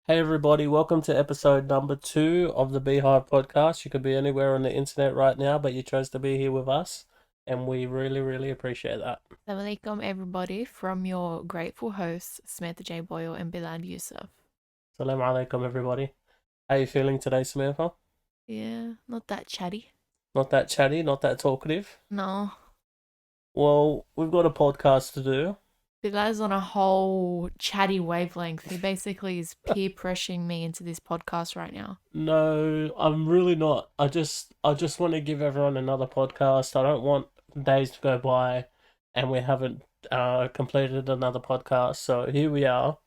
Hey everybody, welcome to episode number 2 of the Bee Hive Podcast. You could be anywhere on the internet right now, but you chose to be here with us, and we really, really appreciate that. Assalamualaikum everybody from your grateful hosts Samantha J. Boyle and Bilal Yusuf. Assalamu alaikum everybody. How you feeling today, Samantha? Yeah, not that chatty. Not that chatty, not that talkative? No. Well, we've got a podcast to do. Bilal's on a whole chatty wavelength. He basically is peer pressuring me into this podcast right now. No, I'm really not. I just want to give everyone another podcast. I don't want days to go by and we haven't completed another podcast. So here we are.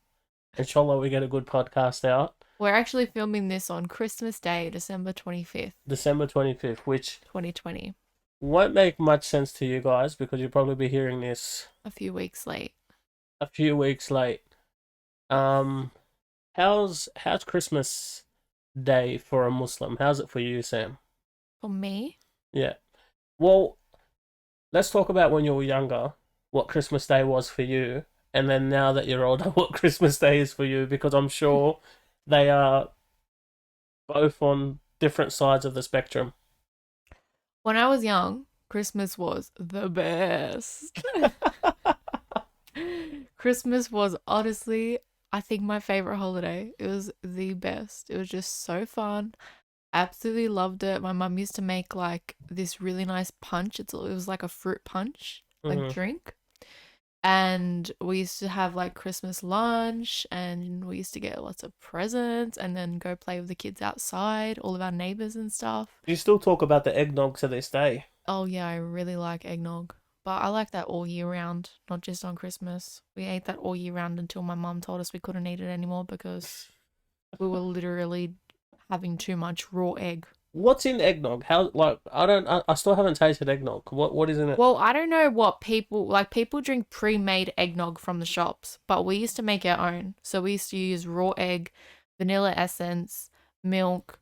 Inshallah, we get a good podcast out. We're actually filming this on Christmas Day, December 25th, December 25th, which 2020. won't make much sense to you guys because you'll probably be hearing this A few weeks late. a few weeks late. Um, how's Christmas Day for a Muslim? How's it for you, Sam? For me, Yeah. Well, let's talk about when you were younger, what Christmas Day was for you, and then now that you're older, what Christmas Day is for you, because I'm sure they are both on different sides of the spectrum. when I was young, Christmas was the best. Christmas was honestly, I think, my favorite holiday. It was the best. It was just so fun. Absolutely loved it. My mum used to make like this really nice punch. It was like a fruit punch, like Hmm. drink. And we used to have like Christmas lunch and we used to get lots of presents and then go play with the kids outside, all of our neighbors and stuff. You still talk about the eggnog to this day. Oh yeah, I really like eggnog. But I like that all year round, not just on Christmas. We ate that all year round until my mum told us we couldn't eat it anymore because we were literally having too much raw egg. What's in eggnog? How I still haven't tasted eggnog. What is in it? Well, I don't know what people drink pre-made eggnog from the shops, but we used to make our own. So we used to use raw egg, vanilla essence, milk.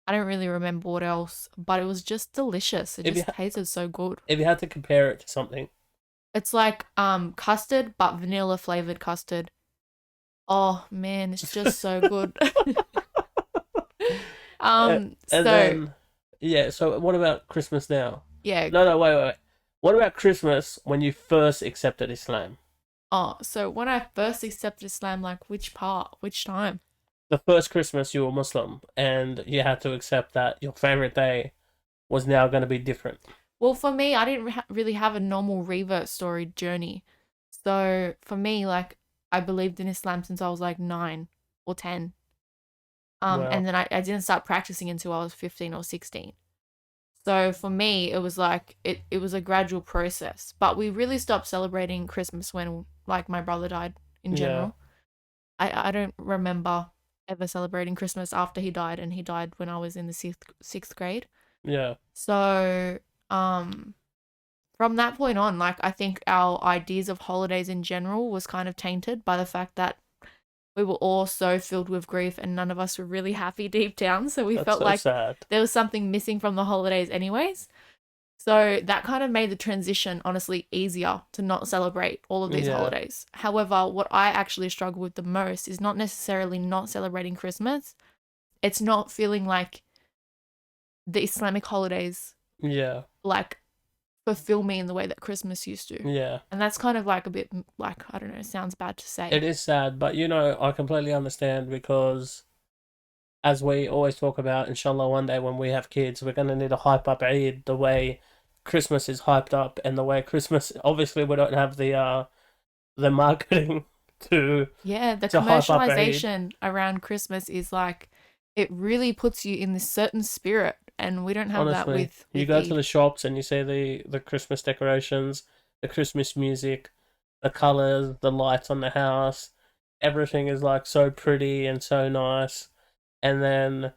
I don't really remember what else, but it was just delicious. It If you just tasted so good. if you had to compare it to something, It's like custard, but vanilla flavored custard. Oh man, it's just so good. and So then yeah. So what about Christmas now? yeah. No, no, wait. What about Christmas when you first accepted Islam? Oh, so when I first accepted Islam, like which part, which time? The first Christmas you were Muslim, and you had to accept that your favorite day was now going to be different. Well, for me, I didn't really have a normal revert story journey. So for me, like I believed in Islam since I was like 9 or 10. Well, And then I didn't start practicing until I was 15 or 16. So for me, it was like it was a gradual process. But we really stopped celebrating Christmas when like my brother died in yeah, general. I don't remember ever celebrating Christmas after he died, and he died when I was in the sixth grade. yeah, So from that point on, like I think our ideas of holidays in general was kind of tainted by the fact that we were all so filled with grief and none of us were really happy deep down. So we that's felt so like sad. there was something missing from the holidays anyways. So that kind of made the transition honestly easier to not celebrate all of these Yeah, holidays. However, what I actually struggle with the most is not necessarily not celebrating Christmas. It's not feeling like the Islamic holidays yeah, like fulfill me in the way that Christmas used to. yeah. And that's kind of like a bit like, I don't know, sounds bad to say. It is sad, but I completely understand because as we always talk about, inshallah, one day when we have kids, we're going to need to hype up Eid the way Christmas is hyped up, and the way Christmas. Obviously, we don't have the marketing to Yeah, the to hype up Eid. commercialization around Christmas is like it really puts you in this certain spirit, and we don't have that Honestly, with you with go to Eid. the shops and you see the Christmas decorations, the Christmas music, the colors, the lights on the house. Everything is like so pretty and so nice, and then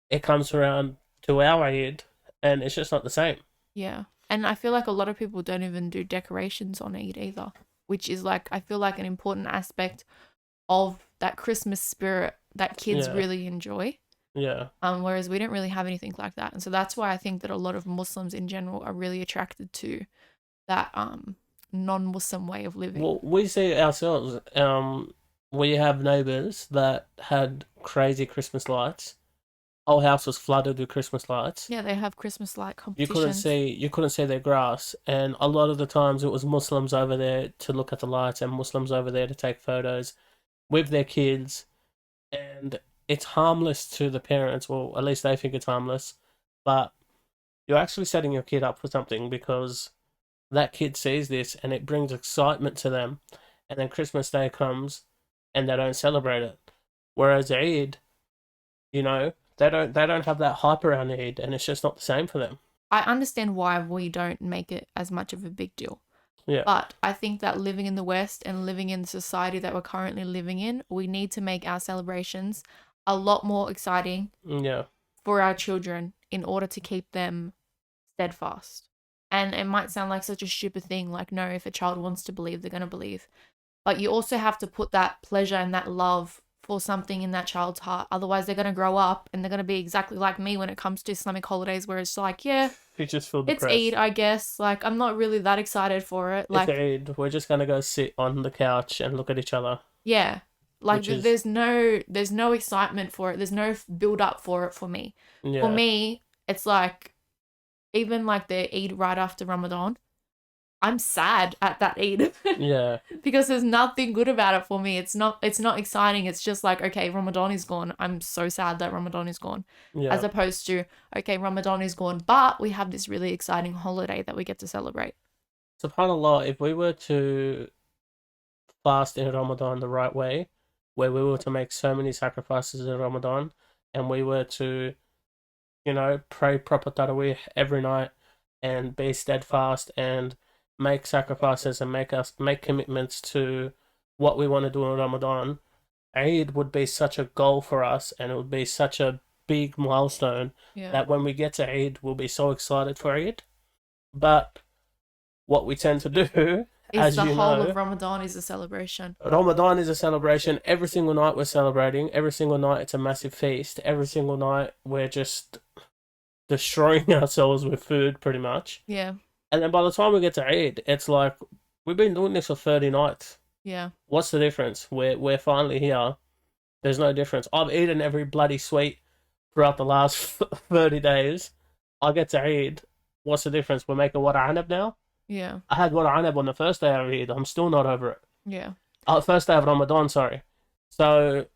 it comes around to our Eid, and it's just not the same. Yeah. And I feel like a lot of people don't even do decorations on Eid either, which is like I feel like an important aspect of that Christmas spirit that kids Yeah, really enjoy. yeah. Whereas we don't really have anything like that. And so that's why I think that a lot of Muslims in general are really attracted to that non-Muslim way of living. Well, we see ourselves. We have neighbors that had crazy Christmas lights. Whole house was flooded with Christmas lights. Yeah, they have Christmas light You couldn't competitions. see their grass, and a lot of the times it was Muslims over there to look at the lights and Muslims over there to take photos with their kids, and it's harmless to the parents, or at least they think it's harmless, but you're actually setting your kid up for something because that kid sees this and it brings excitement to them, and then Christmas Day comes and they don't celebrate it. Whereas Eid, they don't have that hype around Eid, and it's just not the same for them. I understand why we don't make it as much of a big deal. Yeah. But I think that living in the West and living in the society that we're currently living in, we need to make our celebrations a lot more exciting Yeah. for our children in order to keep them steadfast. And it might sound like such a stupid thing, like, no, if a child wants to believe, they're going to believe. But you also have to put that pleasure and that love for something in that child's heart. Otherwise, they're going to grow up and they're going to be exactly like me when it comes to Islamic holidays, where it's like, yeah, You just feel it's depressed. Eid, I guess. Like, I'm not really that excited for it. It's Like, Eid. We're just gonna go sit on the couch and look at each other. yeah, like Which is- there's no excitement for it. There's no build up for it for me. Yeah. For me, it's like, even like the Eid right after Ramadan, I'm sad at that Eid. Yeah. Because there's nothing good about it for me. It's not exciting. It's just like, okay, Ramadan is gone. I'm so sad that Ramadan is gone. Yeah. As opposed to, okay, Ramadan is gone, but we have this really exciting holiday that we get to celebrate. SubhanAllah, if we were to fast in Ramadan the right way, where we were to make so many sacrifices in Ramadan, and we were to, pray proper Taraweeh every night and be steadfast and make sacrifices and make commitments to what we want to do in Ramadan, Eid would be such a goal for us, and it would be such a big milestone Yeah. that when we get to Eid, we'll be so excited for Eid. But what we tend to do, as the you whole know, of Ramadan is a celebration. Ramadan is a celebration. Every single night we're celebrating. Every single night it's a massive feast. Every single night we're just destroying ourselves with food, pretty much. Yeah. And then by the time we get to Eid, it's like, we've been doing this for 30 nights. Yeah. What's the difference? We're finally here. There's no difference. I've eaten every bloody sweet throughout the last 30 days. I get to Eid. What's the difference? We're making what, anab now? Yeah. I had what, anab on the first day of Eid. I'm still not over it. Yeah. First day of Ramadan, sorry. So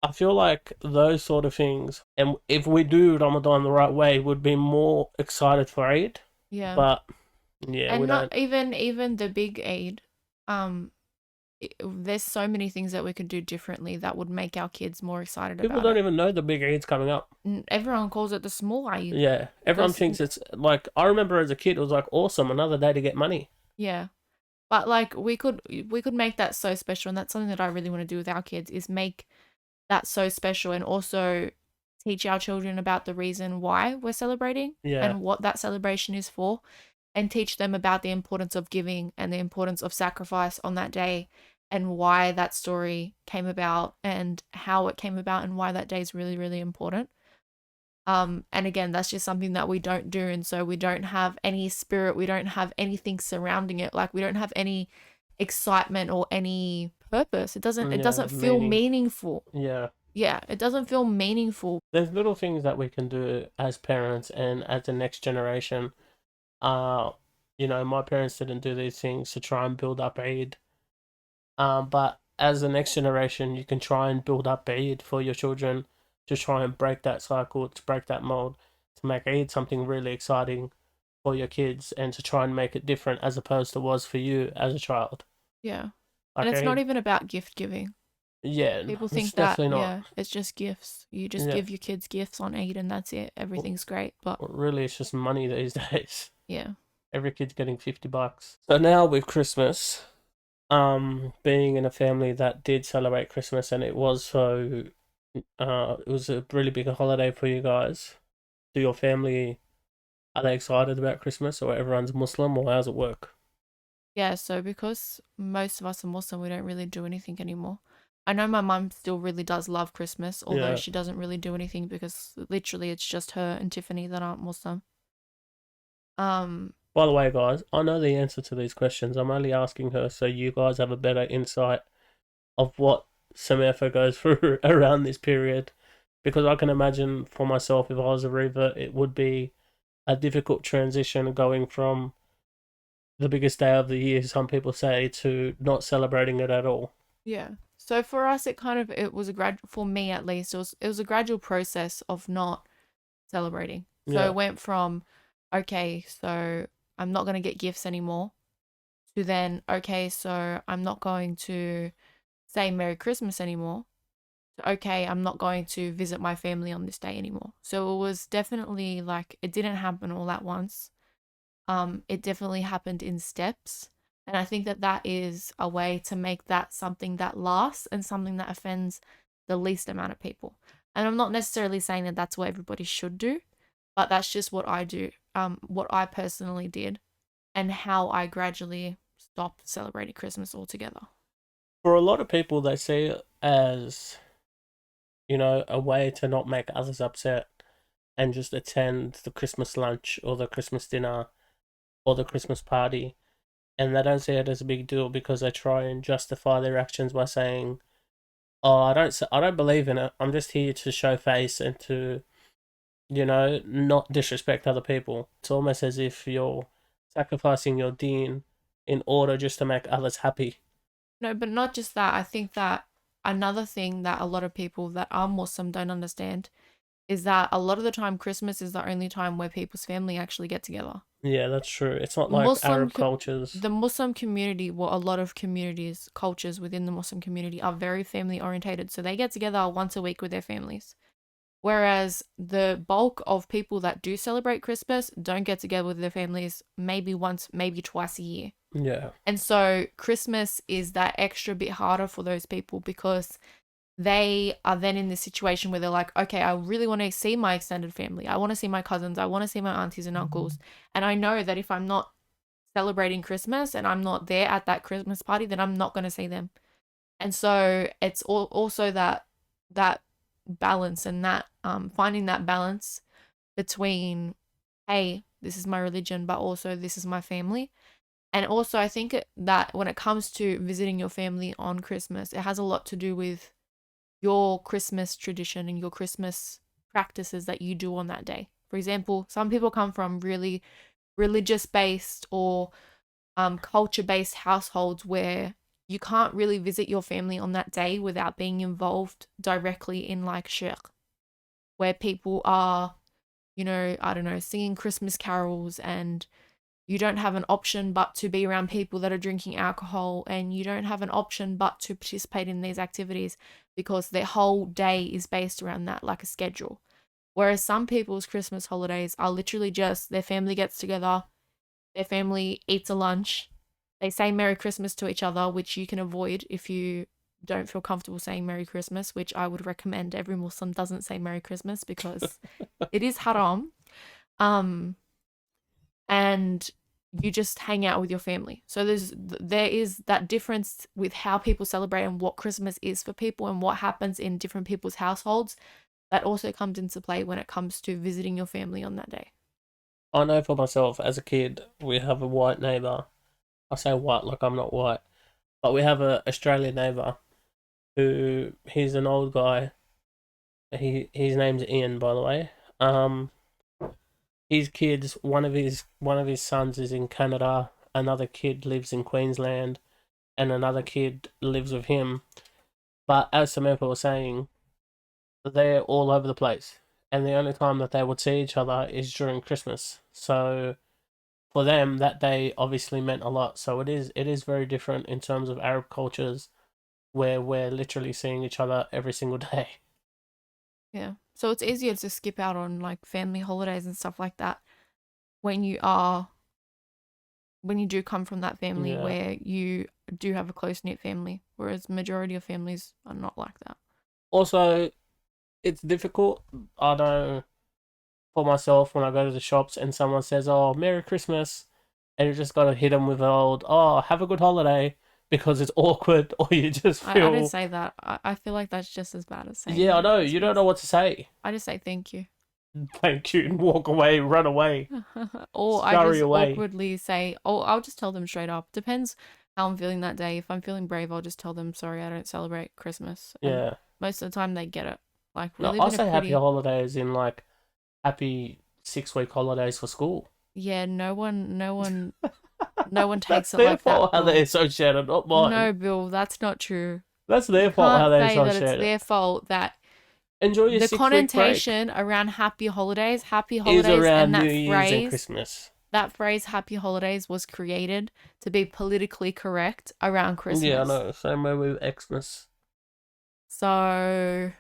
I feel like those sort of things, and if we do Ramadan the right way, would be more excited for Eid. Yeah. But yeah, and we not don't. even the big Eid. There's so many things that we could do differently that would make our kids more excited People about don't it. even know the big Eid's coming up. Everyone calls it the small Eid. Yeah, everyone Because- thinks it's like, I remember as a kid, it was like, awesome, another day to get money. Yeah. But like we could make that so special, and that's something that I really want to do with our kids, is make that so special, and also teach our children about the reason why we're celebrating Yeah. and what that celebration is for, and teach them about the importance of giving and the importance of sacrifice on that day, and why that story came about and how it came about and why that day is really, really important. And again, that's just something that we don't do, and so we don't have any spirit, we don't have anything surrounding it, like we don't have any excitement or any purpose. It doesn't feel meaning. meaningful. Yeah. Yeah, it doesn't feel meaningful. There's little things that we can do as parents and as the next generation. My parents didn't do these things to try and build up Eid. But as the next generation, you can try and build up Eid for your children, to try and break that cycle, to break that mold, to make Eid something really exciting for your kids, and to try and make it different as opposed to was for you as a child. Yeah. Like And it's not Eid- even about gift giving. Yeah, People it's think that, definitely not. yeah, it's just gifts. You just Yeah. give your kids gifts on Eid and that's it. Everything's great. But Well, really, it's just money these days. yeah. Every kid's getting $50. So now with Christmas, being in a family that did celebrate Christmas, and it was it was a really big holiday for you guys. Do your family, are they excited about Christmas, or everyone's Muslim, or how's it work? Yeah, so because most of us are Muslim, we don't really do anything anymore. I know my mum still really does love Christmas, although Yeah. she doesn't really do anything because literally it's just her and Tiffany that aren't Muslim. By the way, guys, I know the answer to these questions. I'm only asking her so you guys have a better insight of what Samantha goes through around this period, because I can imagine for myself, if I was a revert, it would be a difficult transition going from the biggest day of the year, some people say, to not celebrating it at all. Yeah. So for us, it was a for me at least, it was a gradual process of not celebrating. So Yeah, it went from, okay, so I'm not going to get gifts anymore, to then, okay, so I'm not going to say Merry Christmas anymore, to, okay, I'm not going to visit my family on this day anymore. So it was definitely like, it didn't happen all at once. It definitely happened in steps. And I think that that is a way to make that something that lasts and something that offends the least amount of people. And I'm not necessarily saying that that's what everybody should do, but that's just what I do, what I personally did, and how I gradually stopped celebrating Christmas altogether. for a lot of people, they see it as, a way to not make others upset and just attend the Christmas lunch or the Christmas dinner or the Christmas party. And they don't see it as a big deal because they try and justify their actions by saying, "Oh, I don't believe in it. I'm just here to show face and to, not disrespect other people." It's almost as if you're sacrificing your deen in order just to make others happy. No, but not just that. I think that another thing that a lot of people that are Muslim don't understand is that a lot of the time Christmas is the only time where people's family actually get together. Yeah, that's true. It's not like Muslim Arab co- cultures. the Muslim community, well, a lot of communities, cultures within the Muslim community are very family orientated. So they get together once a week with their families. Whereas the bulk of people that do celebrate Christmas don't get together with their families maybe once, maybe twice a year. Yeah. And so Christmas is that extra bit harder for those people because they are then in this situation where they're like, okay, I really want to see my extended family. I want to see my cousins. I want to see my aunties and uncles. And I know that if I'm not celebrating Christmas and I'm not there at that Christmas party, then I'm not going to see them. And so it's also that balance and that finding that balance between, hey, this is my religion, but also this is my family. And also, I think that when it comes to visiting your family on Christmas, it has a lot to do with your Christmas tradition and your Christmas practices that you do on that day. For example, some people come from really religious based or culture based households where you can't really visit your family on that day without being involved directly in like shirk, where people are, I don't know, singing Christmas carols and you don't have an option but to be around people that are drinking alcohol, and you don't have an option but to participate in these activities because their whole day is based around that, like a schedule. Whereas some people's Christmas holidays are literally just their family gets together, their family eats a lunch, they say Merry Christmas to each other, which you can avoid if you don't feel comfortable saying Merry Christmas, which I would recommend every Muslim doesn't say Merry Christmas because it is haram. Um, and you just hang out with your family. So there is that difference with how people celebrate and what Christmas is for people and what happens in different people's households that also comes into play when it comes to visiting your family on that day. I know for myself, as a kid, we have a white neighbour. I say white like I'm not white, but we have a Australian neighbour who, he's an old guy. His name's Ian, by the way. His kids, one of his sons is in Canada, another kid lives in Queensland, and another kid lives with him. But as Samantha was saying, they're all over the place, and the only time that they would see each other is during Christmas. So for them, that day obviously meant a lot. So it is very different in terms of Arab cultures, where we're literally seeing each other every single day. Yeah. So it's easier to skip out on like family holidays and stuff like that when you do come from that family Yeah. where you do have a close knit family, whereas majority of families are not like that. Also, it's difficult. I know for myself when I go to the shops and someone says, "Oh, Merry Christmas," and you just gotta hit them with an old, "Oh, have a good holiday," because it's awkward, or you just I don't feel. say that. I feel like that's just as bad as saying Yeah, I Merry know. You don't Christmas. know what to say. I just say thank you. Thank you, and walk away, run away, Or I scurry just away. awkwardly say, oh, I'll just tell them straight up. Depends. how I'm feeling that day. If I'm feeling brave, I'll just tell them, sorry, I don't celebrate Christmas. And Yeah. most of the time they get it. Like, we No, live I in a say happy pretty... holidays in like happy 6-week holidays for school. Yeah, no one That's takes it their like fault that, how they Bill. associate it, not mine. No, Bill, that's not true. That's their You fault how can't they say that it's associate it. their fault that Enjoy your the 6-week break. connotation around happy holidays Is around and that New Year's and phrase, Christmas. that phrase happy holidays was created to be politically correct around Christmas. Yeah, I know. Same way with Xmas. So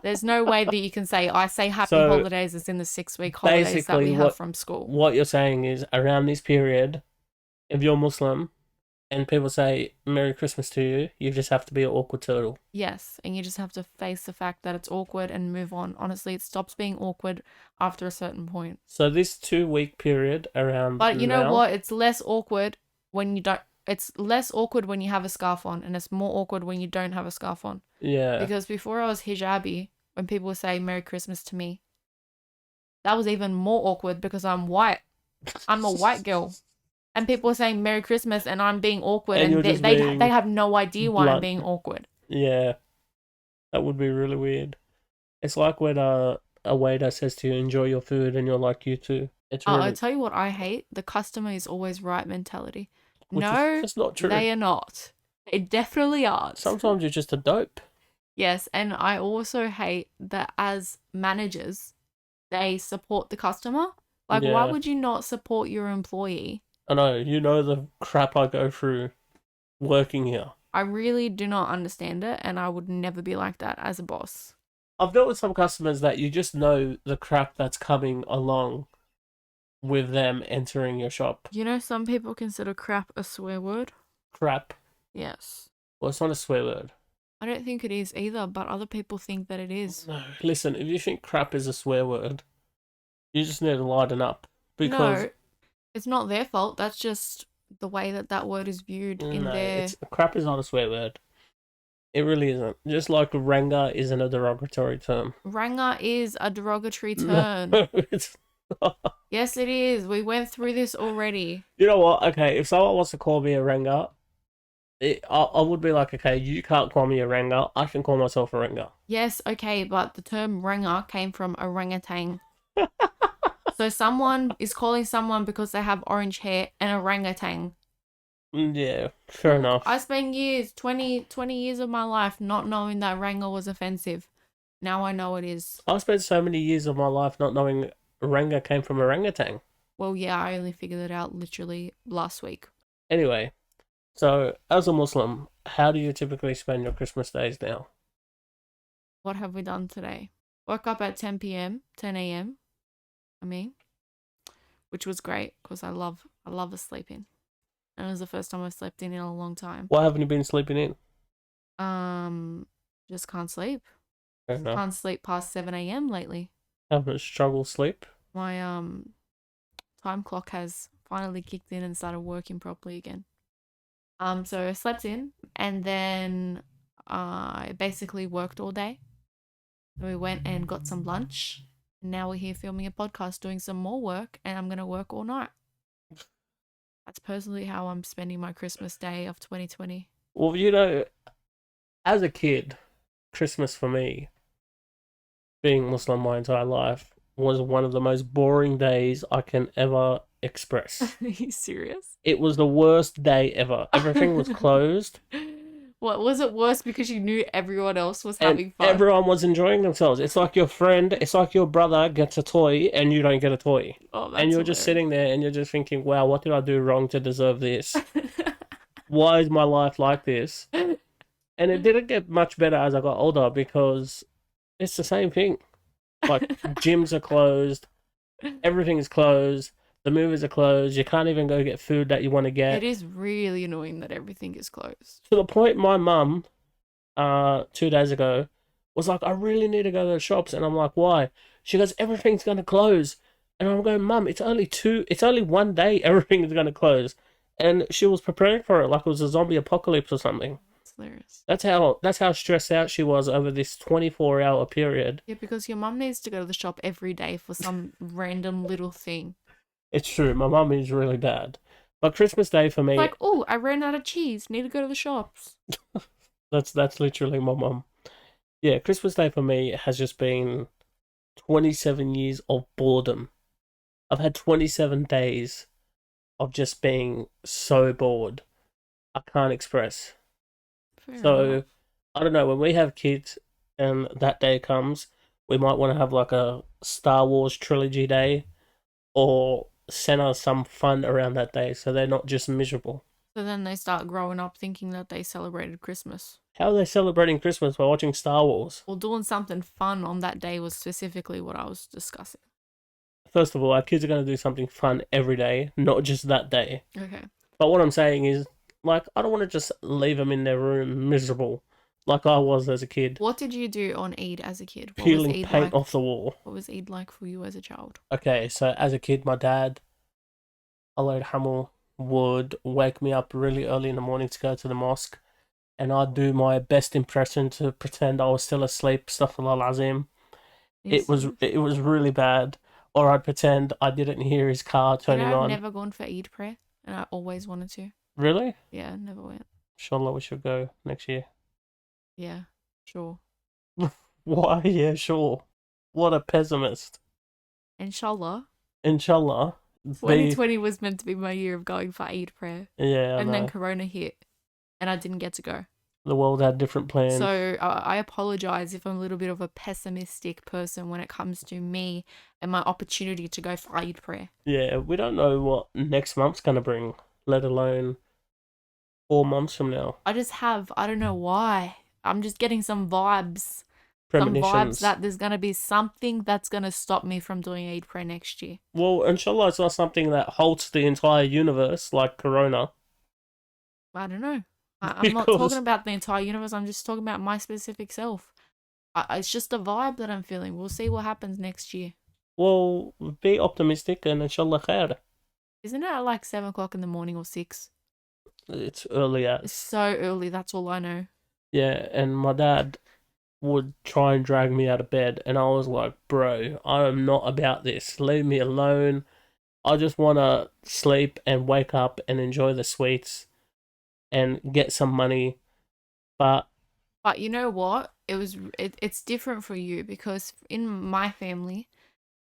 there's no way that you can say, I say happy So, holidays as in the 6-week holidays that basically we have from school. What you're saying is around this period, if you're Muslim and people say Merry Christmas to you, you just have to be an awkward turtle. Yes, and you just have to face the fact that it's awkward and move on. Honestly, it stops being awkward after a certain point. So this 2-week period around But you know now, what? It's less awkward when you don't. It's less awkward when you have a scarf on, and it's more awkward when you don't have a scarf on. Yeah. Because before I was hijabi, when people would say Merry Christmas to me, that was even more awkward because I'm white. I'm a white girl. And people are saying Merry Christmas and I'm being awkward, And and you're they just have no idea why I'm blunt. being awkward. Yeah. That would be really weird. It's like when a waiter says to you, enjoy your food, and you're like, you too. It's really... I'll tell you what I hate. The customer is always right mentality. Which No, is just not true. they are not. They definitely aren't. Sometimes you're just a dope. Yes, and I also hate that as managers, they support the customer. Like, why Yeah. would you not support your employee? I know, you know the crap I go through working here. I really do not understand it, and I would never be like that as a boss. I've dealt with some customers that you just know the crap that's coming along with them entering your shop. You know, some people consider crap a swear word. Crap. Yes. Well, it's not a swear word. I don't think it is either, but other people think that it is. No. Listen, if you think crap is a swear word, you just need to lighten up. Because No, it's not their fault. That's just the way that word is viewed in their... crap is not a swear word. It really isn't. Just like ranga isn't a derogatory term. Ranga is a derogatory term. No, it's not. Yes, it is. We went through this already. You know what? Okay, if someone wants to call me a ranga, I would be like, okay, you can't call me a ranga. I can call myself a ranga. Yes, okay, but the term ranga came from orangutan. So someone is calling someone because they have orange hair and orangutan. Yeah, fair enough. I spent years, 20 years of my life not knowing that ranga was offensive. Now I know it is. I spent so many years of my life not knowing ranga came from orangutan. Well, yeah, I only figured it out literally last week. Anyway, so as a Muslim, how do you typically spend your Christmas days now? What have we done today? Woke up at 10 a.m. Which was great because I love a sleep in. And it was the first time I've slept in a long time. Why haven't you been sleeping in? Just can't sleep. Fair enough. Can't sleep past 7 a.m. lately. Haven't struggled sleep? My time clock has finally kicked in and started working properly again. So I slept in and then I basically worked all day. We went and got some lunch. And now we're here filming a podcast, doing some more work, and I'm going to work all night. That's personally how I'm spending my Christmas day of 2020. Well, you know, as a kid, Christmas for me, being Muslim my entire life, was one of the most boring days I can ever express. Are you serious? It was the worst day ever. Everything was closed. What, was it worse because you knew everyone else was And having fun? everyone was enjoying themselves. It's like your friend, it's like your brother gets a toy and you don't get a toy. Oh, that's And you're just hilarious. sitting there and you're just thinking, wow, what did I do wrong to deserve this? Why is my life like this? And it didn't get much better as I got older because it's the same thing. Like, gyms are closed, everything is closed, the movies are closed, you can't even go get food that you want to get. It is really annoying that everything is closed. To the point my mum, 2 days ago, was like, I really need to go to the shops. And I'm like, why? She goes, everything's going to close. And I'm going, Mum, it's only one day everything is going to close. And she was preparing for it like it was a zombie apocalypse or something. It's hilarious. That's how stressed out she was over this 24-hour period. Yeah, because your mum needs to go to the shop every day for some random little thing. It's true. My mum is really bad. But Christmas Day for me, Like, oh, I ran out of cheese. Need to go to the shops. that's literally my mum. Yeah, Christmas Day for me has just been 27 years of boredom. I've had 27 days of just being so bored. I can't express. Fair enough. So, I don't know, when we have kids and that day comes, we might want to have like a Star Wars trilogy day or center some fun around that day so they're not just miserable. So then they start growing up thinking that they celebrated Christmas. How are they celebrating Christmas by watching Star Wars? Well, doing something fun on that day was specifically what I was discussing. First of all, our kids are going to do something fun every day, not just that day. Okay. But what I'm saying is, like, I don't want to just leave them in their room miserable like I was as a kid, What did you do on Eid as a kid? What was peeling Eid paint like? off the wall. What was Eid like for you as a child? Okay, so as a kid, my dad, Allah Hamel, would wake me up really early in the morning to go to the mosque, and I'd do my best impression to pretend I was still asleep, astaghfirullah azim. It was really bad. Or I'd pretend I didn't hear his car You turning know, I've on. never gone for Eid prayer, and I always wanted to. Really? Yeah, never went. Inshallah, we should go next year. Yeah, sure. Why? Yeah, sure. What a pessimist. Inshallah. Inshallah. 2020 was meant to be my year of going for Eid prayer, Yeah, I and know. then Corona hit, and I didn't get to go. The world had different plans. So I apologize if I'm a little bit of a pessimistic person when it comes to me and my opportunity to go for Eid prayer. Yeah, we don't know what next month's gonna bring, let alone 4 months from now. I don't know why. I'm just getting some vibes. Some Premonitions. vibes that there's going to be something that's going to stop me from doing Eid prayer next year. Well, inshallah, it's not something that halts the entire universe like Corona. I don't know. I'm not Because- talking about the entire universe. I'm just talking about my specific self. It's just a vibe that I'm feeling. We'll see what happens next year. Well, be optimistic and inshallah khair. Isn't it at like 7 o'clock in the morning or 6? It's early It's as. so early. That's all I know. Yeah, and my dad would try and drag me out of bed, and I was like, bro, I am not about this. Leave me alone. I just want to sleep and wake up and enjoy the sweets and get some money. But you know what? It's different for you because in my family,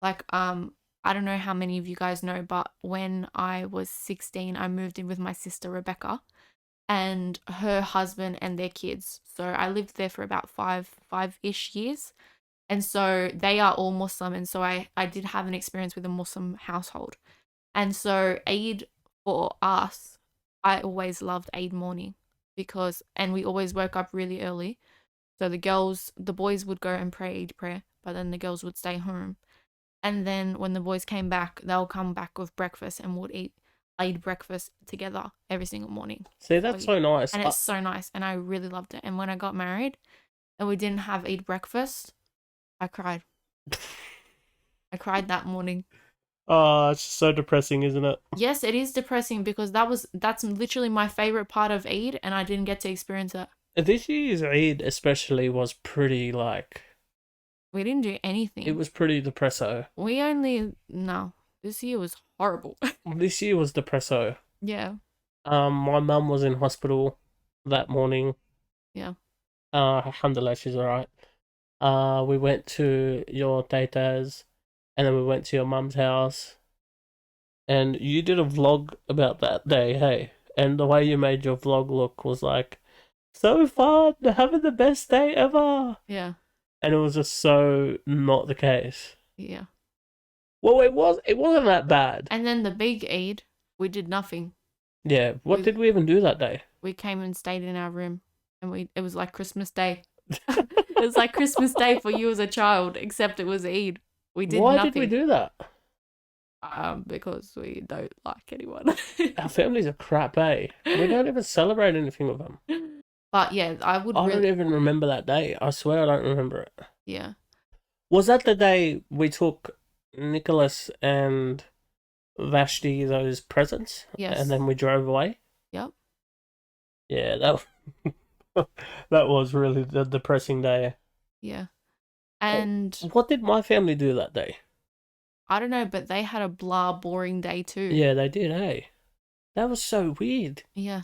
like I don't know how many of you guys know, but when I was 16, I moved in with my sister Rebecca and her husband and their kids. So I lived there for about five-ish years. And so they are all Muslim, and so I did have an experience with a Muslim household. And so Eid for us, I always loved Eid morning and we always woke up really early. So the boys would go and pray Eid prayer, but then the girls would stay home. And then when the boys came back, they'll come back with breakfast and we'll eat Eid breakfast together every single morning. see, that's so nice. And it's so nice, and I really loved it. And when I got married and we didn't have Eid breakfast, I cried. I cried that morning. Oh, it's just so depressing, isn't it? Yes, it is depressing because that's literally my favorite part of Eid, and I didn't get to experience it. This year's Eid especially was pretty, like, We didn't do anything. it was pretty depresso. No, this year was horrible. This year was depresso. Yeah. My mum was in hospital that morning. Yeah. Alhamdulillah, she's alright. We went to your tata's, and then we went to your mum's house. And you did a vlog about that day, hey? And the way you made your vlog look was like, so fun, having the best day ever. Yeah. And it was just so not the case. Yeah. Well, it wasn't that bad. And then the big Eid, we did nothing. Yeah, what did we even do that day? We came and stayed in our room, and it was like Christmas Day. It was like Christmas Day for you as a child, except it was Eid. We did Why nothing. did we do that? Because we don't like anyone. Our families are crap, eh? We don't even celebrate anything with them. But yeah, I don't even remember that day. I swear I don't remember it. Yeah. Was that the day we took Nicholas and Vashti those presents? Yes. And then we drove away? Yep. Yeah, that was really the depressing day. Yeah. And What did my family do that day? I don't know, but they had a boring day too. Yeah, they did, hey. That was so weird. Yeah.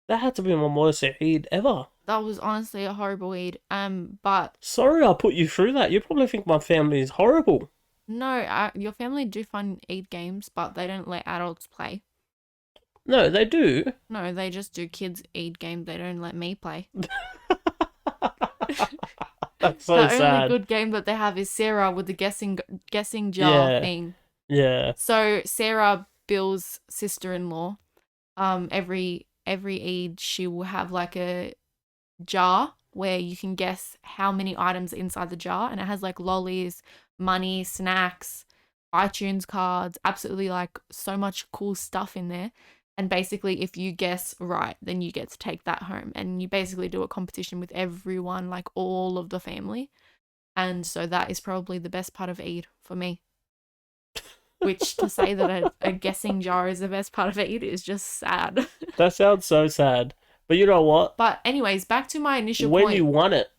That had to be my worst Eid ever. That was honestly a horrible Eid. But Sorry I put you through that. You probably think my family is horrible. no, your family do fun Eid games, but they don't let adults play. No, they do. No, they just do kids Eid games. They don't let me play. That's so The sad. only good game that they have is Sarah with the guessing jar Yeah. thing. Yeah. So Sarah, Bill's sister-in-law, every Eid she will have like a jar where you can guess how many items are inside the jar, and it has like lollies, money, snacks, iTunes cards, absolutely like so much cool stuff in there. And basically, if you guess right, then you get to take that home. And you basically do a competition with everyone, like all of the family. And so that is probably the best part of Eid for me. Which to say that a guessing jar is the best part of Eid is just sad. That sounds so sad. But you know what? But anyways, back to my initial When point. you won it,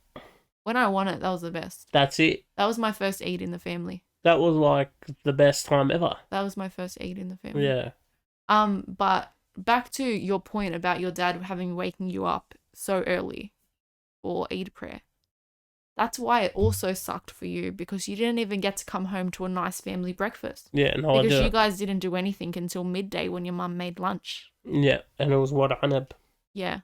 When I won it, that was the best. that's it. That was my first Eid in the family. That was like the best time ever. That was my first Eid in the family. Yeah. But back to your point about your dad having waking you up so early for Eid prayer. That's why it also sucked for you, because you didn't even get to come home to a nice family breakfast. Yeah, no Because idea. you guys didn't do anything until midday when your mum made lunch. Yeah, and it was what anab. Yeah.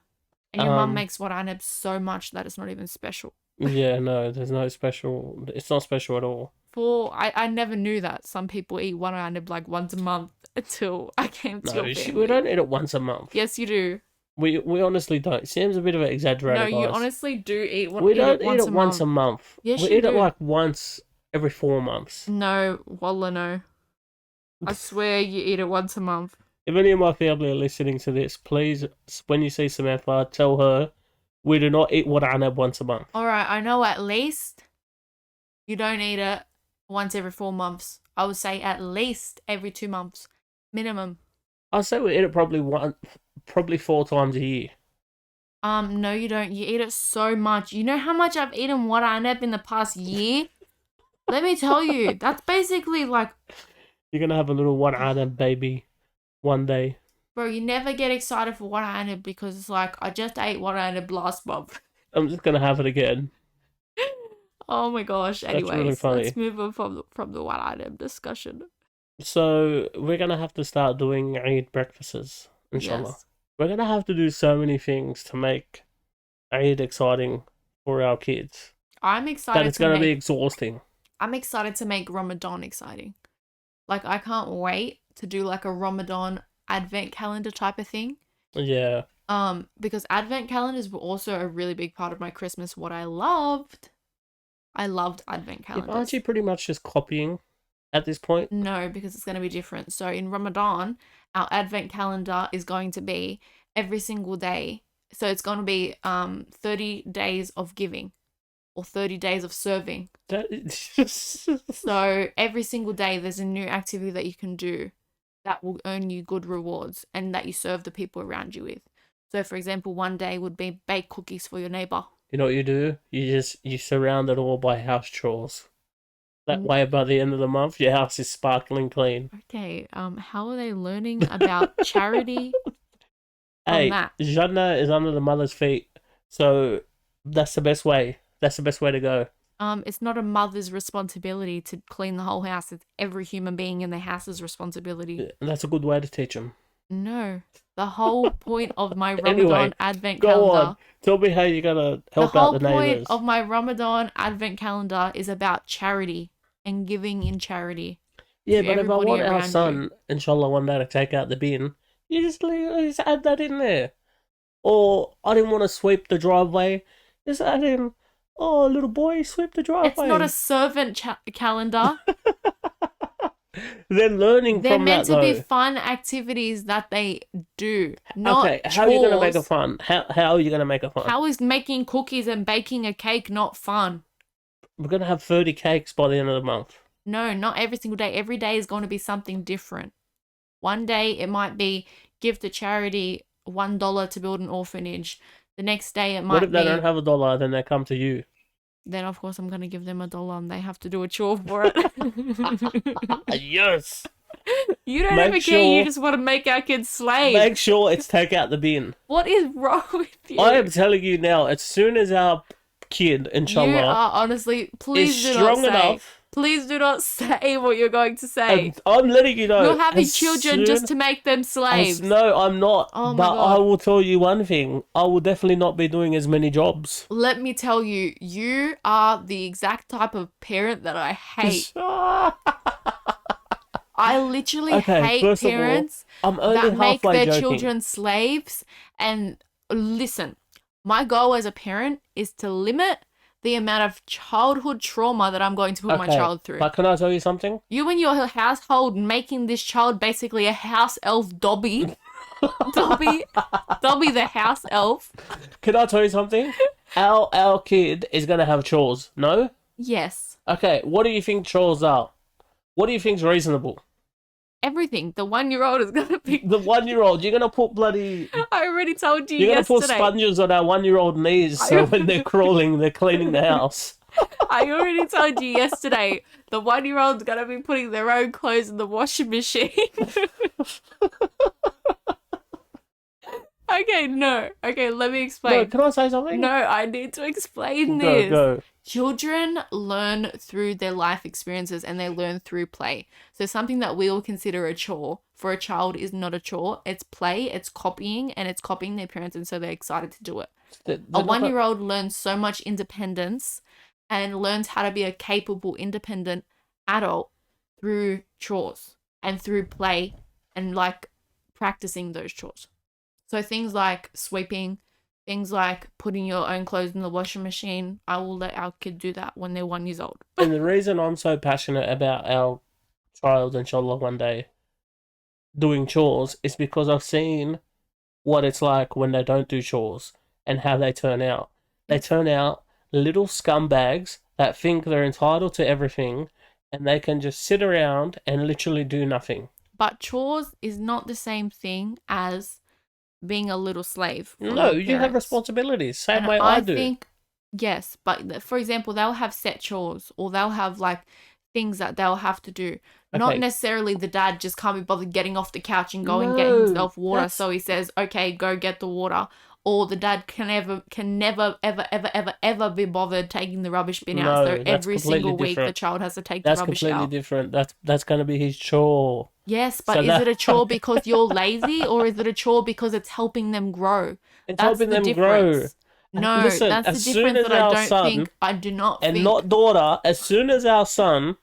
And your mum Um, makes what anab so much that it's not even special. Yeah, no, there's no special. It's not special at all. I never knew that some people eat one anab like once a month until I came to No, your family. we don't eat it once a month. Yes, you do. We honestly don't. Sam's a bit of an exaggerator, No, you guys. honestly do eat We don't eat it once a month. Yes, we you eat it do. like once every 4 months. No, wallah, no. I swear you eat it once a month. If any of my family are listening to this, please, when you see Samantha, tell her we do not eat what anab once a month. Alright, I know at least you don't eat it once every 4 months. I would say at least every 2 months. Minimum. I'd say we eat it probably 4 times a year. No, you don't. You eat it so much. You know how much I've eaten what anab in the past year? Let me tell you, that's basically like, You're gonna have a little what anab baby one day. bro, you never get excited for what anab because it's like, I just ate what anab last month. I'm just gonna have it again. Oh my gosh. Anyways, really funny. let's move on from the what anab discussion. So we're gonna have to start doing Eid breakfasts, inshallah. Yes. We're gonna have to do so many things to make Eid exciting for our kids I'm that excited it's to gonna make be exhausting. I'm excited to make Ramadan exciting. Like, I can't wait to do like a Ramadan advent calendar type of thing. Yeah. Because advent calendars were also a really big part of my Christmas. What I loved advent calendars. Aren't you pretty much just copying at this point? No, because it's going to be different. So in Ramadan, our advent calendar is going to be every single day. So it's going to be 30 days of giving or 30 days of serving. So every single day there's a new activity that you can do that will earn you good rewards and that you serve the people around you with. So for example, one day would be bake cookies for your neighbor. You know what you do? You surround it all by house chores. That way, by the end of the month, your house is sparkling clean. Okay, how are they learning about charity Hey, that? Jannah is under the mother's feet, so that's the best way. That's the best way to go. It's not a mother's responsibility to clean the whole house. It's every human being in the house's responsibility. And that's a good way to teach them. No. The whole point of my Ramadan Anyway, advent Go calendar. on. Tell me how you're gonna help out the The whole neighbors. point of my Ramadan advent calendar is about charity and giving in charity. Yeah, to but if I everybody want our around son, inshallah, one day to take out the bin, you just add that in there. Or I didn't want to sweep the driveway, just add in, oh, little boy, sweep the driveway. It's not a servant calendar. They're learning They're from meant that, to though. be fun activities that they do, not Okay, how are you going to make it chores. fun? How are you going to make it fun? How is making cookies and baking a cake not fun? We're going to have 30 cakes by the end of the month. No, not every single day. Every day is going to be something different. One day it might be give to charity $1 to build an orphanage. The next day it might What if be... they don't have $1, then they come to you? Then of course I'm going to give them $1 and they have to do a chore for it. Yes! You don't Make ever care. You sure- just want to make our kids slaves. Make sure it's take out the bin. What is wrong with you? I am telling you now, as soon as our kid, You inshallah, are honestly. Please is do not strong say. enough, Please do not say what you're going to say. and I'm letting you know. You're having as children just to make them slaves. No, I'm not. Oh my but God. I will tell you one thing. I will definitely not be doing as many jobs. Let me tell you, you are the exact type of parent that I hate. I literally Okay, hate first of all, parents I'm only that make halfway their joking. children slaves. And listen, my goal as a parent is to limit the amount of childhood trauma that I'm going to put my child through. But can I tell you something? You and your household making this child basically a house elf Dobby. Dobby the house elf. Can I tell you something? Our kid is gonna have chores. No? Yes. Okay. What do you think chores are? What do you think's reasonable? Everything. The 1-year-old is going to be... The 1-year-old, you're gonna put bloody. I already told you You're gonna yesterday. put sponges on our 1-year-old knees, so when they're crawling, they're cleaning the house. I already told you yesterday. The 1-year-old's going to be putting their own clothes in the washing machine. Okay, no. Okay, let me explain. No, can I say something? No, I need to explain this. Go. Children learn through their life experiences and they learn through play. So something that we will consider a chore for a child is not a chore. It's play, it's copying, and it's copying their parents, and so they're excited to do it. A 1-year-old learns so much independence and learns how to be a capable, independent adult through chores and through play and like practicing those chores. So things like sweeping, things like putting your own clothes in the washing machine, I will let our kid do that when they're 1 year old. And the reason I'm so passionate about our child, inshallah, one day doing chores is because I've seen what it's like when they don't do chores and how they turn out. They turn out little scumbags that think they're entitled to everything and they can just sit around and literally do nothing. But chores is not the same thing as being a little slave. No, you have responsibilities, same And way I do. think, yes, but for example, they'll have set chores or they'll have like things that they'll have to do. Not Okay. necessarily the dad just can't be bothered getting off the couch and go and get No, himself water. that's- So he says, okay, go get the water. Or the dad can never, ever be bothered taking the rubbish bin out. No, So that's every completely single week the different. child has to take That's the rubbish completely out. different. That's going to be his chore. Yes, but So is it a chore because you're lazy or is it a chore because it's helping them grow? It's That's helping the them grow. difference. No, Listen, that's as the soon difference as that I our don't son, think. I do not and think. not daughter, as soon as our son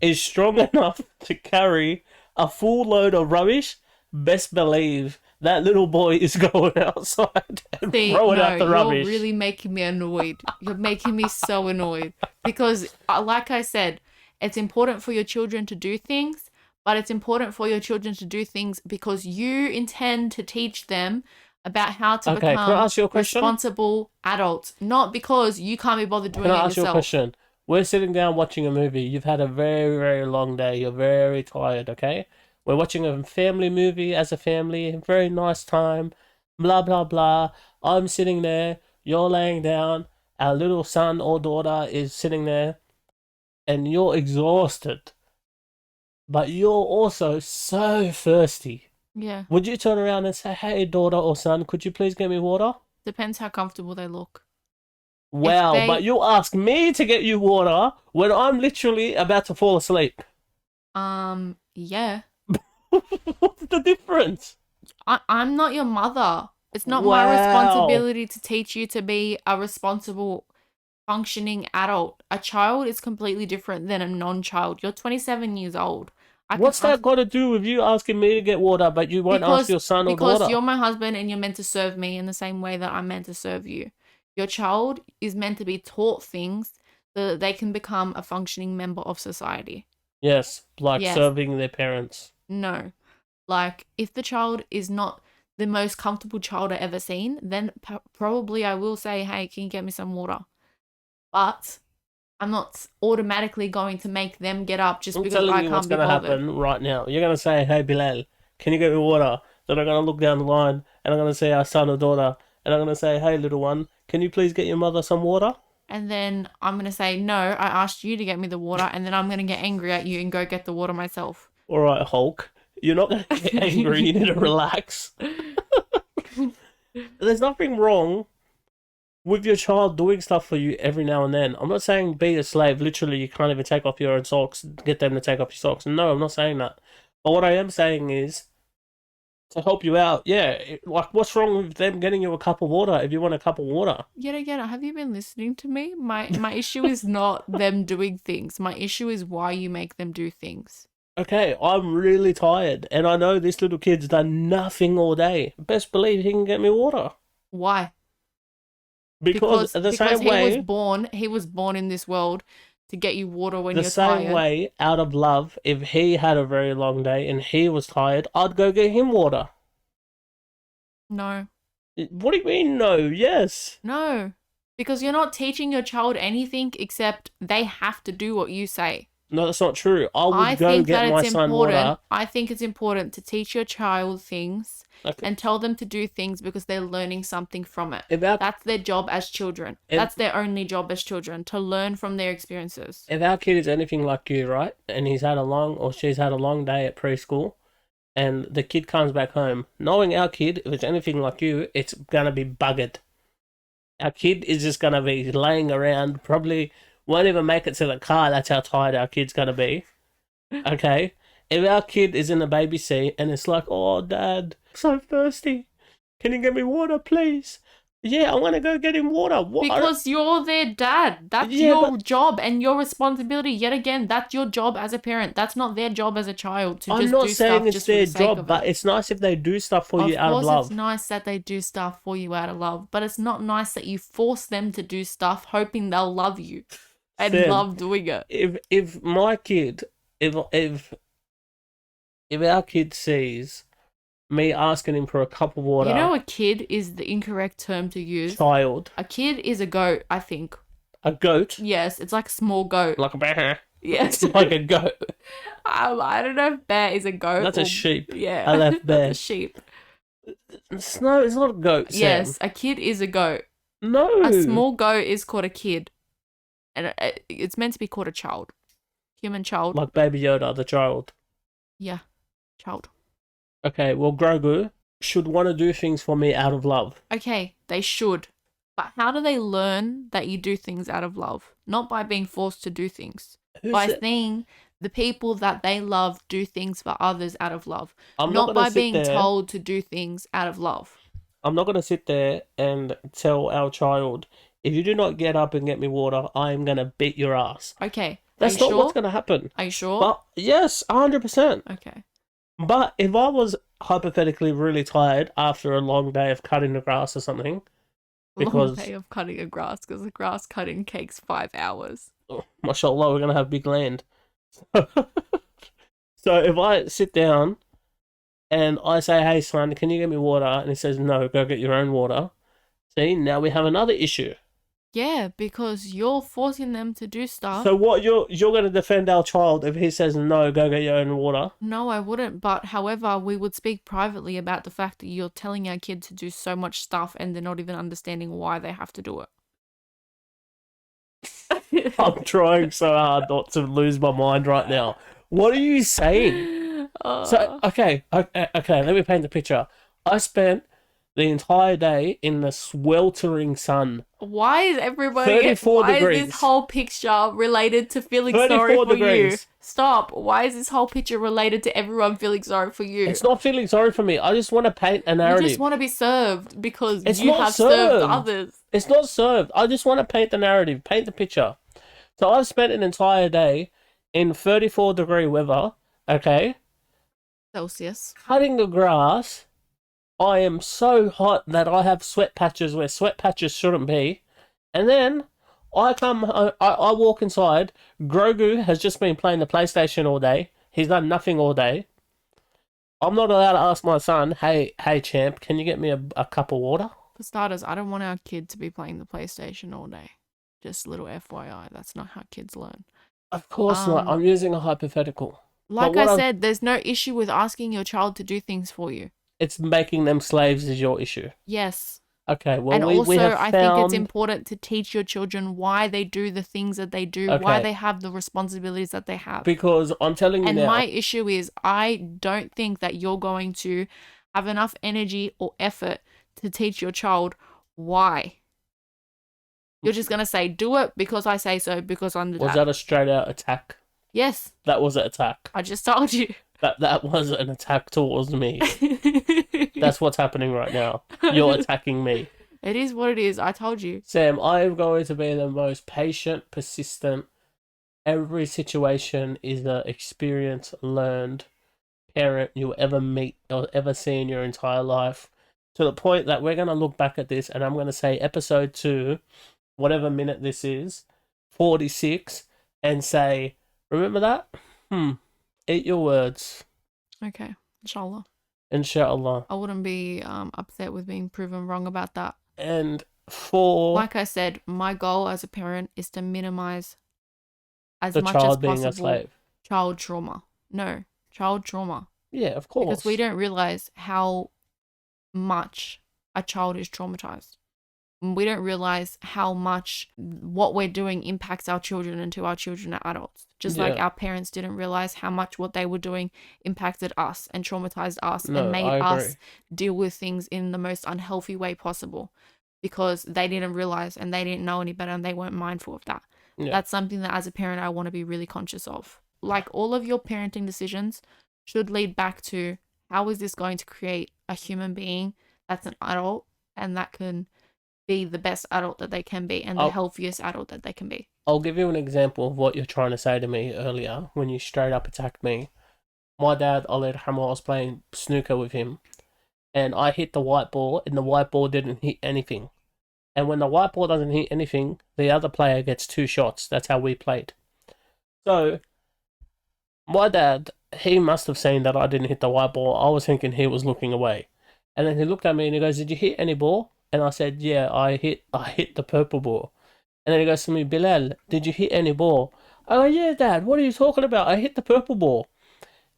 is strong enough to carry a full load of rubbish, best believe that little boy is going outside and See, throwing no, out the you're rubbish. really making me annoyed. You're making me so annoyed because, like I said, it's important for your children to do things, but it's important for your children to do things because you intend to teach them about how to Okay, can I become ask you a question? responsible adults, not because you can't be bothered doing Can I it ask you a yourself. question? We're sitting down watching a movie. You've had a very, very long day. You're very tired, okay? We're watching a family movie as a family. Very nice time. Blah, blah, blah. I'm sitting there. You're laying down. Our little son or daughter is sitting there. And you're exhausted. But you're also so thirsty. Yeah, Would you turn around and say, hey, daughter or son, could you please get me water? depends how comfortable they look. Wow, they- but you ask me to get you water when I'm literally about to fall asleep. Yeah. What's the difference? I'm not your mother. It's not my Wow. responsibility to teach you to be a responsible, functioning adult. A child is completely different than a non-child. You're 27 years old. What's that got to do with you asking me to get water, but you won't ask your son or Because daughter? you're my husband and you're meant to serve me in the same way that I'm meant to serve you. Your child is meant to be taught things so that they can become a functioning member of society. Yes, like Yes. serving their parents. No. Like, if the child is not the most comfortable child I've ever seen, then probably I will say, hey, can you get me some water? But I'm not automatically going to make them get up just I'm because telling I you what's can't be going to bothered. happen right now. You're going to say, hey, Bilal, can you get me water? Then I'm going to look down the line and I'm going to say our son or daughter. And I'm going to say, hey, little one, can you please get your mother some water? And then I'm going to say, no, I asked you to get me the water. And then I'm going to get angry at you and go get the water myself. All right, Hulk. You're not going to get angry. You need to relax. There's nothing wrong with your child doing stuff for you every now and then. I'm not saying be a slave. Literally, you can't even take off your own socks, get them to take off your socks. No, I'm not saying that. But what I am saying is to help you out. Yeah, like what's wrong with them getting you a cup of water if you want a cup of water? Yet again, have you been listening to me? My issue is not them doing things. My issue is why you make them do things. Okay, I'm really tired, and I know this little kid's done nothing all day. Best believe he can get me water. Why? Because the same way he was born in this world to get you water when you're tired. The same way, out of love, if he had a very long day and he was tired, I'd go get him water. No. What do you mean, no? Yes. No. Because you're not teaching your child anything except they have to do what you say. No, that's not true. I would go get my son water. I think it's important to teach your child things and tell them to do things because they're learning something from it. That's their job as children. That's their only job as children, to learn from their experiences. If our kid is anything like you, right, and he's had a long or she's had a long day at preschool, and the kid comes back home, knowing our kid, if it's anything like you, it's going to be buggered. Our kid is just going to be laying around, probably won't even make it to the car. That's how tired our kid's going to be. Okay? If our kid is in the baby seat and it's like, oh, Dad, I'm so thirsty. Can you get me water, please? Yeah, I want to go get him water. Because you're their dad. That's your job and your responsibility. Yet again, that's your job as a parent. That's not their job as a child to just do stuff. I'm not saying it's their job, but it's nice if they do stuff for you out of love. Of course, it's nice that they do stuff for you out of love, but it's not nice that you force them to do stuff hoping they'll love you and love doing it. If my kid, if our kid sees me asking him for a cup of water. You know, a kid is the incorrect term to use. Child. A kid is a goat, I think. A goat? Yes, it's like a small goat. Like a bear. Yes. It's like a goat. I don't know if bear is a goat. That's a sheep. Yeah. I left bear. That's a sheep. No, it's not a goat, Sam. Yes, a kid is a goat. No. A small goat is called a kid. And it's meant to be called a child. Human child. Like Baby Yoda, the child. Yeah. Child. Okay, well, Grogu should want to do things for me out of love. Okay, they should. But how do they learn that you do things out of love? Not by being forced to do things. By seeing the people that they love do things for others out of love. Not by being told to do things out of love. I'm not going to sit there and tell our child, if you do not get up and get me water, I am going to beat your ass. Okay. That's not what's going to happen. Are you sure? But yes, 100%. Okay. But if I was hypothetically really tired after a long day of cutting the grass or something, long day of cutting a grass, because the grass cutting takes 5 hours. Oh, mashallah, we're going to have big land. So if I sit down and I say, hey son, can you get me water? And he says, no, go get your own water. See, now we have another issue. Yeah, because you're forcing them to do stuff. So what, you're going to defend our child if he says, no, go get your own water? No, I wouldn't. But however, we would speak privately about the fact that you're telling our kid to do so much stuff and they're not even understanding why they have to do it. I'm trying so hard not to lose my mind right now. What are you saying? So, okay, let me paint the picture. I spent the entire day in the sweltering sun. Why is everybody... 34 degrees. Why is this whole picture related to feeling sorry for you? Stop. Why is this whole picture related to everyone feeling sorry for you? It's not feeling sorry for me. I just want to paint a narrative. You just want to be served because you have served others. It's not served. I just want to paint the narrative, paint the picture. So I've spent an entire day in 34-degree weather, okay? Celsius. Cutting the grass. I am so hot that I have sweat patches where sweat patches shouldn't be. And then I walk inside. Grogu has just been playing the PlayStation all day. He's done nothing all day. I'm not allowed to ask my son, hey champ, can you get me a cup of water? For starters, I don't want our kid to be playing the PlayStation all day. Just a little FYI, that's not how kids learn. Of course not. I'm using a hypothetical. Like I said, there's no issue with asking your child to do things for you. It's making them slaves is your issue. Yes. Okay, well, And we also, have I think it's found... important to teach your children why they do the things that they do, why Okay, they have the responsibilities that they have. because I'm telling you And now, my issue is, I don't think that you're going to have enough energy or effort to teach your child why. You're just going to say, do it because I say so, because I'm the was dad. that a straight out attack? Yes, That was an attack. I just told you. That was an attack towards me. That's what's happening right now. You're attacking me. It is what it is. I told you. Sam, I am going to be the most patient, persistent. Every situation is an experience learned parent you'll ever meet or ever see in your entire life. To the point that we're going to look back at this and I'm going to say episode 2, whatever minute this is, 46, and say, remember that? Eat your words. Okay, inshallah. Inshallah. I wouldn't be upset with being proven wrong about that. And for Like I said, my goal as a parent is to minimize as the much as child being a possible slave. child trauma. No, child trauma. Yeah, of course. Because we don't realize how much a child is traumatized. We don't realize how much what we're doing impacts our children until our children are adults. Just like Yeah. our parents didn't realize how much what they were doing impacted us and traumatized us No, and made I agree. us deal with things in the most unhealthy way possible, because they didn't realize and they didn't know any better and they weren't mindful of that. Yeah. That's something that as a parent I want to be really conscious of. Like, all of your parenting decisions should lead back to, how is this going to create a human being that's an adult and that can be the best adult that they can be and the healthiest adult that they can be. I'll give you an example of what you're trying to say to me earlier when you straight up attacked me. My dad, Ali Hamel, I was playing snooker with him and I hit the white ball and the white ball didn't hit anything. And when the white ball doesn't hit anything, the other player gets 2 shots. That's how we played. So, my dad, he must have seen that I didn't hit the white ball. I was thinking he was looking away. And then he looked at me and he goes, "Did you hit any ball?" And I said, "Yeah, I hit the purple ball." And then he goes to me, "Bilal, did you hit any ball?" I go, "Yeah, Dad, what are you talking about? I hit the purple ball."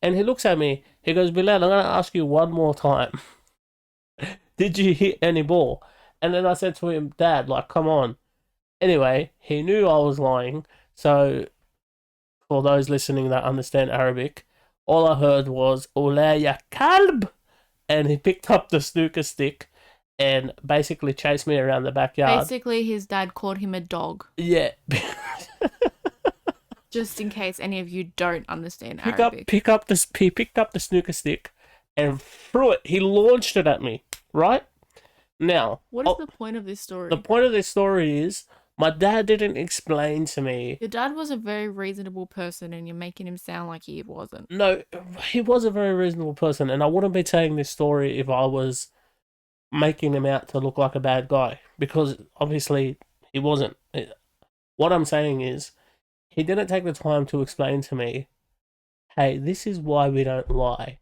And he looks at me, he goes, "Bilal, I'm going to ask you one more time. Did you hit any ball?" And then I said to him, "Dad, like, come on." Anyway, he knew I was lying. So, for those listening that understand Arabic, all I heard was, "Ola ya kalb." And he picked up the snooker stick and basically chased me around the backyard. Basically, his dad called him a dog. Yeah. Just in case any of you don't understand He Arabic. picked up the snooker stick and threw it. He launched it at me, right? Now, What is the point of this story? the point of this story is my dad didn't explain to me. Your dad was a very reasonable person and you're making him sound like he wasn't. No, he was a very reasonable person, and I wouldn't be telling this story if I was making him out to look like a bad guy, because obviously he wasn't. What I'm saying is, he didn't take the time to explain to me, "Hey, this is why we don't lie.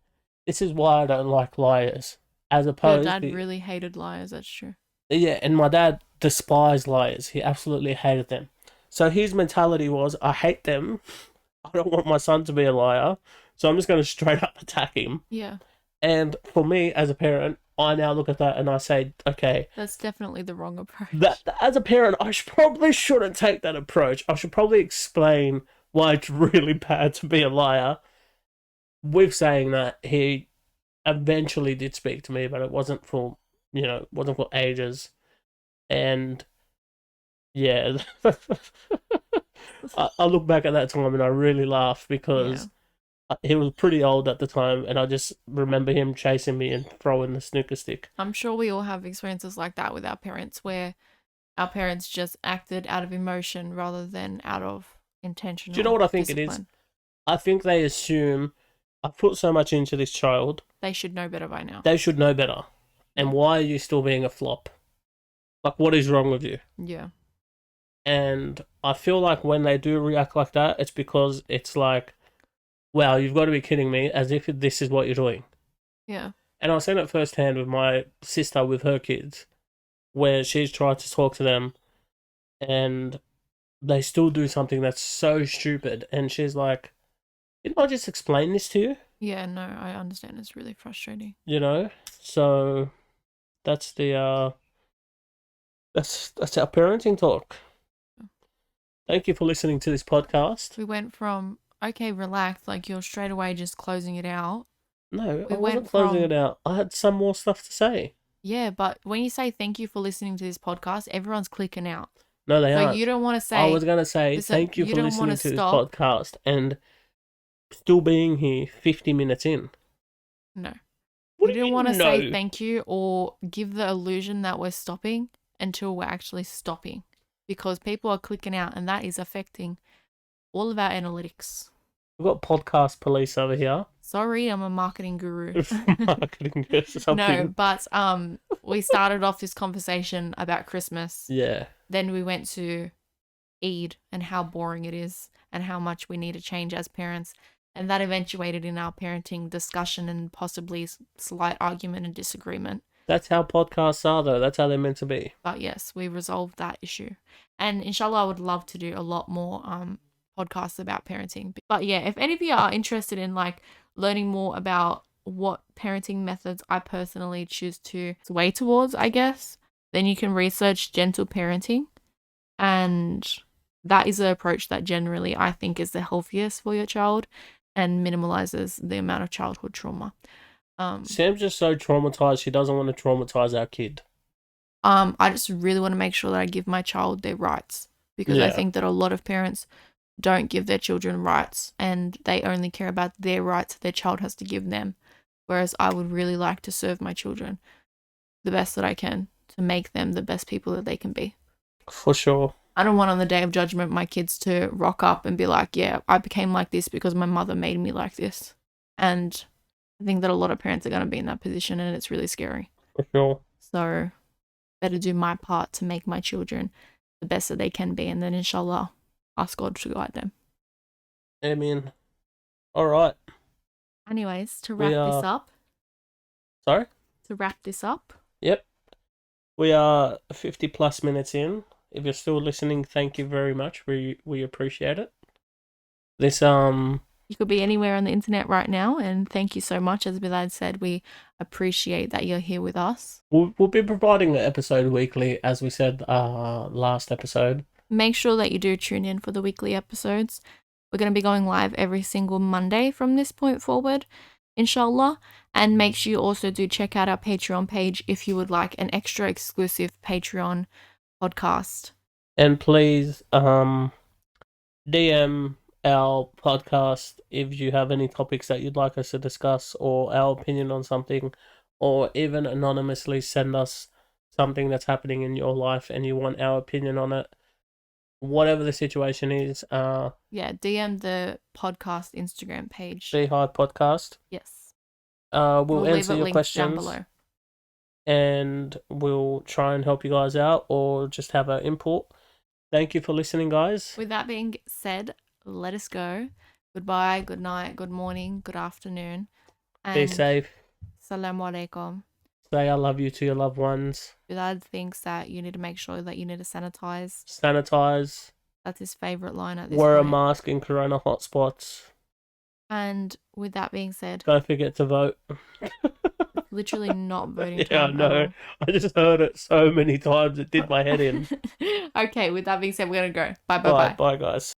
This is why I don't like liars." As Your opposed dad to, really hated liars, that's true. yeah, and my dad despised liars. He absolutely hated them. So his mentality was, "I hate them. I don't want my son to be a liar. So I'm just going to straight up attack him." Yeah. And for me, as a parent, I now look at that and I say, okay, That's definitely the wrong approach. that as a parent, probably shouldn't take that approach. I should probably explain why it's really bad to be a liar. With saying that, he eventually did speak to me, but it wasn't for, wasn't for ages. And yeah, I look back at that time and I really laugh because he was pretty old at the time, and I just remember him chasing me and throwing the snooker stick. I'm sure we all have experiences like that with our parents, where our parents just acted out of emotion rather than out of intentional. Do you know what I think discipline. it is? I think they assume I've put so much into this child. They should know better by now. They should know better. And why are you still being a flop? Like, what is wrong with you? Yeah. And I feel like when they do react like that, it's because it's like, wow, you've got to be kidding me, as if this is what you're doing. Yeah. And I've seen it firsthand with my sister with her kids, where she's tried to talk to them and they still do something that's so stupid. And she's like, "Didn't I just explain this to you?" Yeah, no, I understand. It's really frustrating. So that's the That's our parenting talk. Thank you for listening to this podcast. We went from, okay, relax, like you're straight away just closing it out. No, We I wasn't went closing from, it out. I had some more stuff to say. yeah, but when you say thank you for listening to this podcast, everyone's clicking out. No, they So aren't. you don't want to I say, was going to say listen, thank you you for don't want to listening to this stop. podcast and still being here 50 minutes in. No. What You do don't want to no? say thank you or give the illusion that we're stopping until we're actually stopping, because people are clicking out and that is affecting all of our analytics. We've got podcast police over here. Sorry, I'm a marketing guru. Marketing or something. No, but we started off this conversation about Christmas. Yeah. Then we went to Eid and how boring it is and how much we need to change as parents. And that eventuated in our parenting discussion and possibly slight argument and disagreement. That's how podcasts are, though. That's how they're meant to be. But yes, we resolved that issue. And inshallah, I would love to do a lot more podcasts about parenting. But yeah, if any of you are interested in like learning more about what parenting methods I personally choose to sway towards, I guess, then you can research gentle parenting. And that is an approach that generally I think is the healthiest for your child and minimalizes the amount of childhood trauma. Sam's just so traumatized, she doesn't want to traumatize our kid. I just really want to make sure that I give my child their rights, because I think that a lot of parents don't give their children rights and they only care about their rights their child has to give them. Whereas I would really like to serve my children the best that I can to make them the best people that they can be. For sure. I don't want on the day of judgment my kids to rock up and be like, yeah, I became like this because my mother made me like this. And I think that a lot of parents are going to be in that position and it's really scary. For sure. So better do my part to make my children the best that they can be, and then inshallah ask God to guide them. Amen. All right. Anyways, to wrap this up. Sorry? To wrap this up. Yep. We are 50 plus minutes in. If you're still listening, thank you very much. We appreciate it. This You could be anywhere on the internet right now, and thank you so much. As Bilal said, we appreciate that you're here with us. We'll be providing an episode weekly, as we said last episode. Make sure that you do tune in for the weekly episodes. We're going to be going live every single Monday from this point forward, inshallah. And make sure you also do check out our Patreon page if you would like an extra exclusive Patreon podcast. And please DM our podcast if you have any topics that you'd like us to discuss, or our opinion on something, or even anonymously send us something that's happening in your life and you want our opinion on it. Whatever the situation is. DM the podcast Instagram page. BeeHive Podcast. Yes. We'll answer your down questions below. and we'll try and help you guys out or just have our input. Thank you for listening, guys. With that being said, let us go. Goodbye, good night, good morning, good afternoon. And be safe. Assalamu alaikum. Say I love you to your loved ones. Bilal thinks that you need to make sure that you need to sanitize. Sanitize. That's his favorite line at this Wear point. a mask in corona hotspots. And with that being said, don't forget to vote. Literally not voting. Yeah, I know. I just heard it so many times it did my head in. Okay, with that being said, we're gonna go. Bye. Bye, guys.